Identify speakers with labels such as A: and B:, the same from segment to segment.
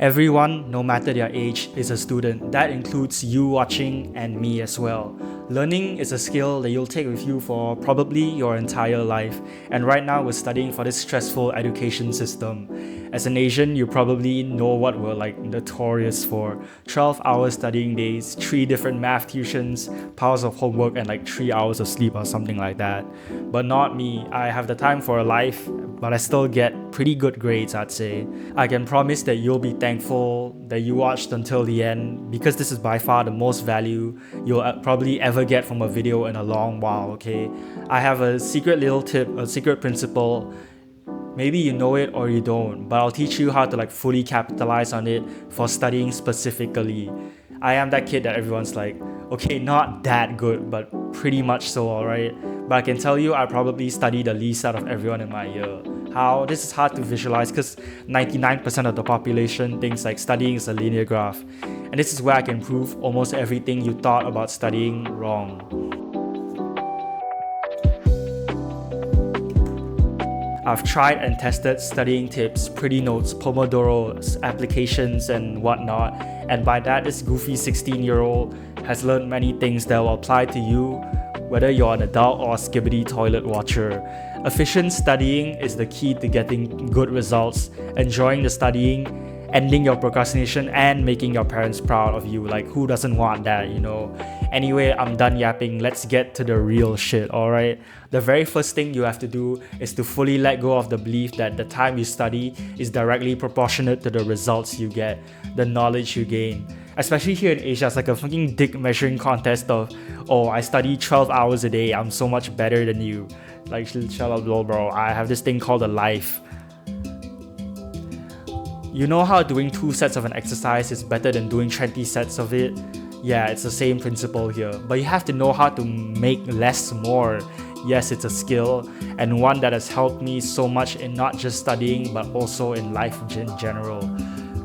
A: Everyone, no matter their age, is a student. That includes you watching and me as well. Learning is a skill that you'll take with you for probably your entire life. And right now we're studying for this stressful education system. As an Asian, you probably know what we're like notorious for. 12-hour studying days, 3 different math tuitions, piles of homework, and like 3 hours of sleep or something like that. But not me. I have the time for a life, but I still get pretty good grades, I'd say. I can promise that you'll be thankful that you watched until the end, because this is by far the most value you'll probably ever get from a video in a long while, okay? I have a secret little tip, a secret principle. Maybe you know it or you don't, but I'll teach you how to like fully capitalize on it for studying specifically. I am that kid that everyone's like, okay, not that good, but pretty much so, alright? But I can tell you I probably study the least out of everyone in my year. How? This is hard to visualize because 99% of the population thinks like studying is a linear graph. And this is where I can prove almost everything you thought about studying wrong. I've tried and tested studying tips, pretty notes, Pomodoros, applications, and whatnot. And by that, this goofy 16-year-old has learned many things that will apply to you, whether you're an adult or a skibbity toilet watcher. Efficient studying is the key to getting good results, enjoying the studying, ending your procrastination, and making your parents proud of you. Like, who doesn't want that, you know? Anyway, I'm done yapping. Let's get to the real shit, alright? The very first thing you have to do is to fully let go of the belief that the time you study is directly proportionate to the results you get, the knowledge you gain. Especially here in Asia, it's like a fucking dick measuring contest of, oh, I study 12 hours a day, I'm so much better than you. Like, shut up, lol, bro. I have this thing called a life. You know how doing 2 sets of an exercise is better than doing 20 sets of it? Yeah, it's the same principle here. But you have to know how to make less more. Yes, it's a skill, and one that has helped me so much in not just studying, but also in life in general.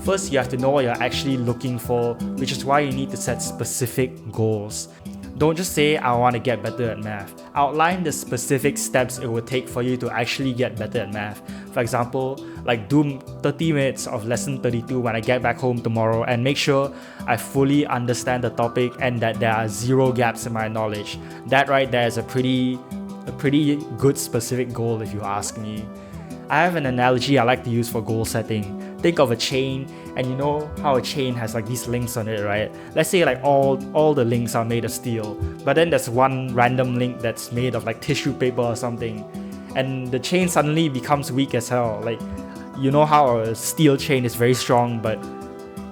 A: First, you have to know what you're actually looking for, which is why you need to set specific goals. Don't just say, I want to get better at math. Outline the specific steps it would take for you to actually get better at math. For example, like do 30 minutes of lesson 32 when I get back home tomorrow, and make sure I fully understand the topic and that there are 0 gaps in my knowledge. That right there is a pretty good specific goal if you ask me. I have an analogy I like to use for goal setting. Think of a chain, and you know how a chain has like these links on it, right? Let's say like all the links are made of steel, but then there's one random link that's made of like tissue paper or something, and the chain suddenly becomes weak as hell. Like, you know how a steel chain is very strong, but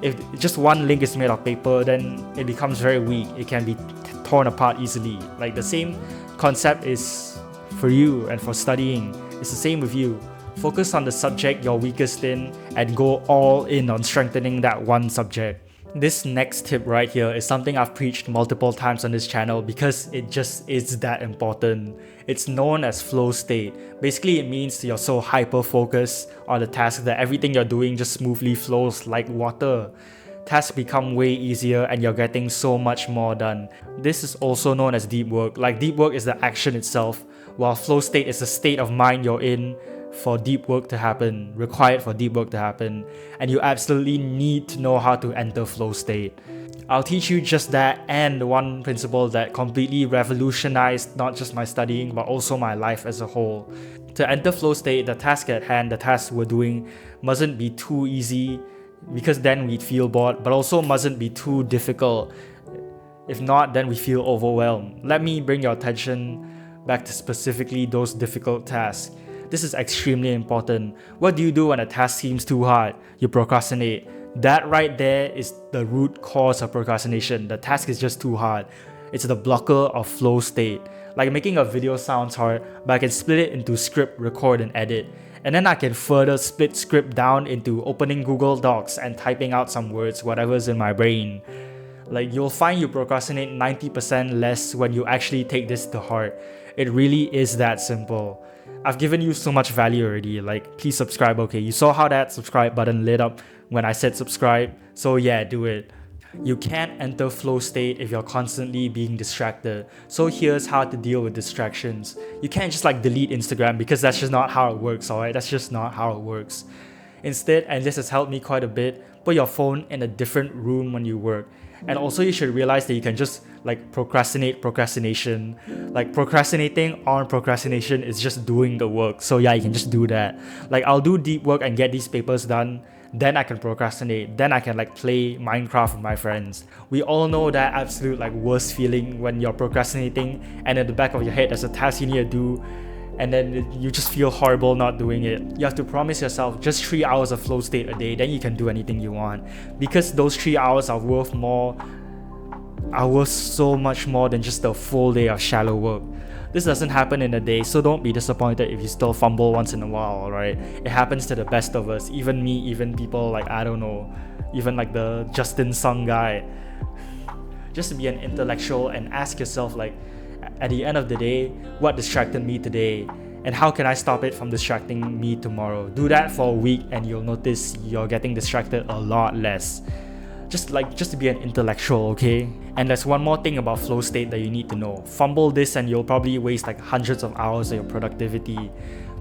A: if just one link is made of paper, then it becomes very weak. It can be torn apart easily. Like, the same concept is for you and for studying. It's the same with you. Focus on the subject you're weakest in and go all in on strengthening that one subject. This next tip right here is something I've preached multiple times on this channel because it just is that important. It's known as flow state. Basically, it means you're so hyper-focused on the task that everything you're doing just smoothly flows like water. Tasks become way easier and you're getting so much more done. This is also known as deep work. Like, deep work is the action itself, while flow state is the state of mind you're in for deep work to happen, required for deep work to happen, and you absolutely need to know how to enter flow state. I'll teach you just that, and one principle that completely revolutionized not just my studying but also my life as a whole. To enter flow state, the task at hand, the task we're doing, mustn't be too easy, because then we'd feel bored, but also mustn't be too difficult. If not, then we feel overwhelmed. Let me bring your attention back to specifically those difficult tasks. This is extremely important. What do you do when a task seems too hard? You procrastinate. That right there is the root cause of procrastination. The task is just too hard. It's the blocker of flow state. Like, making a video sounds hard, but I can split it into script, record, and edit. And then I can further split script down into opening Google Docs and typing out some words, whatever's in my brain. Like, you'll find you procrastinate 90% less when you actually take this to heart. It really is that simple. I've given you so much value already. Like, please subscribe, okay? You saw how that subscribe button lit up when I said subscribe, so yeah, do it. You can't enter flow state if you're constantly being distracted. So here's how to deal with distractions. You can't just like delete Instagram, because that's just not how it works, alright? That's just not how it works. Instead, and this has helped me quite a bit, Put your phone in a different room when you work. And also you should realize that you can just like procrastination. Like procrastinating on procrastination is just doing the work. So yeah, you can just do that. Like I'll do deep work and get these papers done. Then I can procrastinate. Then I can like play Minecraft with my friends. We all know that absolute like worst feeling when you're procrastinating and in the back of your head there's a task you need to do and then you just feel horrible not doing it. You have to promise yourself just 3 hours of flow state a day, then you can do anything you want. Because those 3 hours are worth so much more than just a full day of shallow work. This doesn't happen in a day, so don't be disappointed if you still fumble once in a while, alright? It happens to the best of us, even me, even people like, I don't know, even like the Justin Sung guy. Just be an intellectual and ask yourself like, at the end of the day, what distracted me today? And how can I stop it from distracting me tomorrow? Do that for a week and you'll notice you're getting distracted a lot less. Just to be an intellectual, okay? And there's one more thing about flow state that you need to know. Fumble this and you'll probably waste like hundreds of hours of your productivity.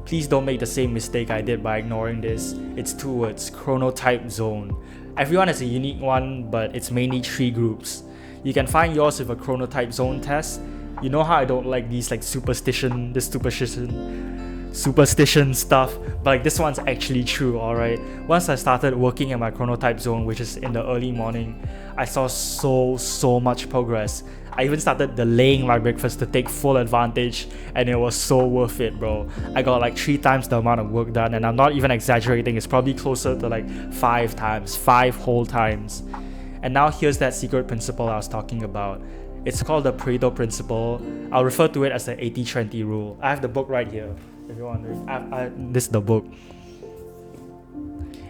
A: Please don't make the same mistake I did by ignoring this. It's 2 words, chronotype zone. Everyone has a unique one, but it's mainly 3 groups. You can find yours with a chronotype zone test. You know how I don't like these like superstition stuff, but like this one's actually true, alright? Once I started working in my chronotype zone, which is in the early morning, I saw so much progress. I even started delaying my breakfast to take full advantage, and it was so worth it, bro. I got like 3 times the amount of work done, and I'm not even exaggerating, it's probably closer to like 5 times, 5 whole times. And now here's that secret principle I was talking about. It's called the Pareto principle. I'll refer to it as the 80-20 rule. I have the book right here, if you're wondering. This is the book.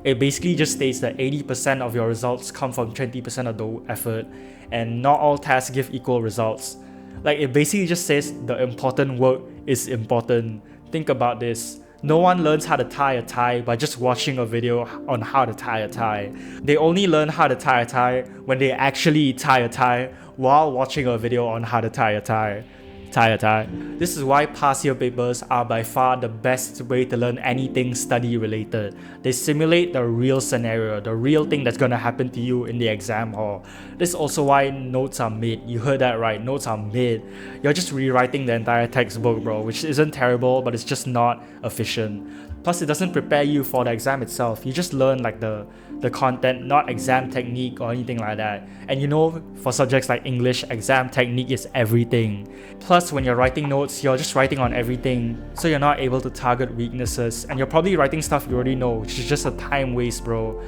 A: It basically just states that 80% of your results come from 20% of the effort, and not all tasks give equal results. Like it basically just says the important work is important. Think about this. No one learns how to tie a tie by just watching a video on how to tie a tie. They only learn how to tie a tie when they actually tie a tie while watching a video on how to tie a tie. This is why past year papers are by far the best way to learn anything study related. They simulate the real scenario, the real thing that's gonna happen to you in the exam hall. This is also why notes are mid. You heard that right, notes are mid. You're just rewriting the entire textbook, bro, which isn't terrible, but it's just not efficient. Plus, it doesn't prepare you for the exam itself. You just learn like the content, not exam technique or anything like that. And you know, for subjects like English, exam technique is everything. Plus, when you're writing notes, you're just writing on everything, so you're not able to target weaknesses. And you're probably writing stuff you already know, which is just a time waste, bro.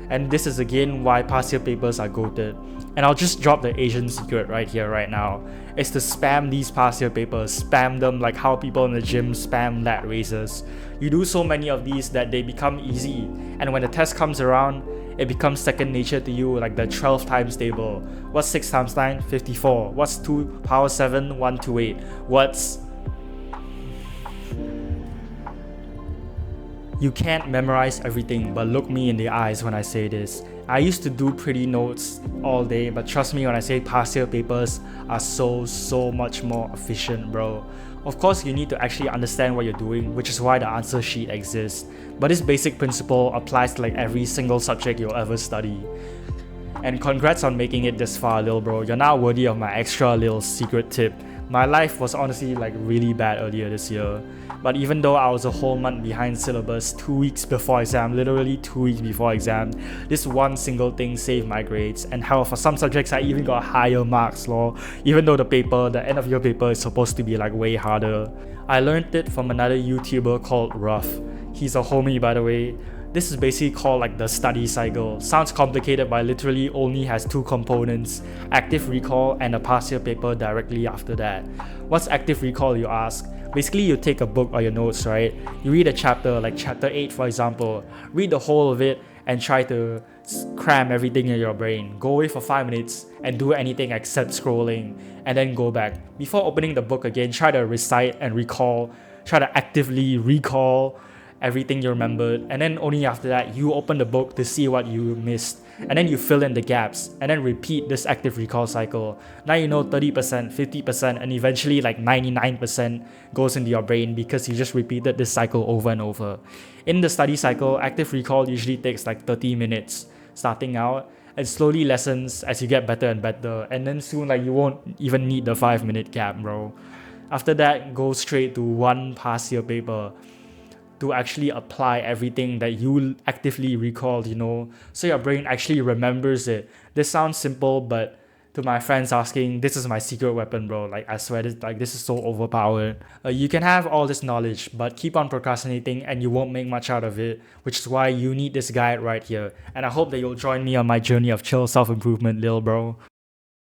A: And this is again why past year papers are goated. And I'll just drop the Asian secret right here, right now. It's to spam these past year papers, spam them like how people in the gym spam lat races. You do so many of these that they become easy, and when the test comes around, it becomes second nature to you, like the 12 times table. What's 6 times 9? 54. What's 2 power 7? 128. What's... You can't memorize everything, but look me in the eyes when I say this. I used to do pretty notes all day, but trust me when I say past year papers are so much more efficient, bro. Of course, you need to actually understand what you're doing, which is why the answer sheet exists. But this basic principle applies to like every single subject you'll ever study. And congrats on making it this far, lil bro. You're now worthy of my extra little secret tip. My life was honestly like really bad earlier this year. But even though I was a whole month behind syllabus, 2 weeks before exam, literally 2 weeks before exam, this one single thing saved my grades. And hell, for some subjects I even got higher marks, lol. Even though the end of year paper is supposed to be like way harder. I learned it from another YouTuber called Ruff. He's a homie, by the way. This is basically called like the study cycle. Sounds complicated, but literally only has 2 components: active recall and a past year paper directly after that. What's active recall, you ask? Basically, you take a book or your notes, right? You read a chapter, like chapter 8 for example. Read the whole of it and try to cram everything in your brain. Go away for 5 minutes and do anything except scrolling, and then go back. Before opening the book again, try to recite and recall. Try to actively recall everything you remembered, and then only after that you open the book to see what you missed, and then you fill in the gaps, and then repeat this active recall cycle. Now you know 30%, 50%, and eventually like 99% goes into your brain because you just repeated this cycle over and over. In the study cycle, active recall usually takes like 30 minutes. starting out. It slowly lessens as you get better and better, and then soon like you won't even need the 5 minute gap, bro. After that, go straight to one past year paper to actually apply everything that you actively recalled, so your brain actually remembers it. This sounds simple, but to my friends asking, this is my secret weapon, bro. Like, I swear, this is so overpowered. You can have all this knowledge, but keep on procrastinating and you won't make much out of it, which is why you need this guide right here. And I hope that you'll join me on my journey of chill self-improvement, lil bro.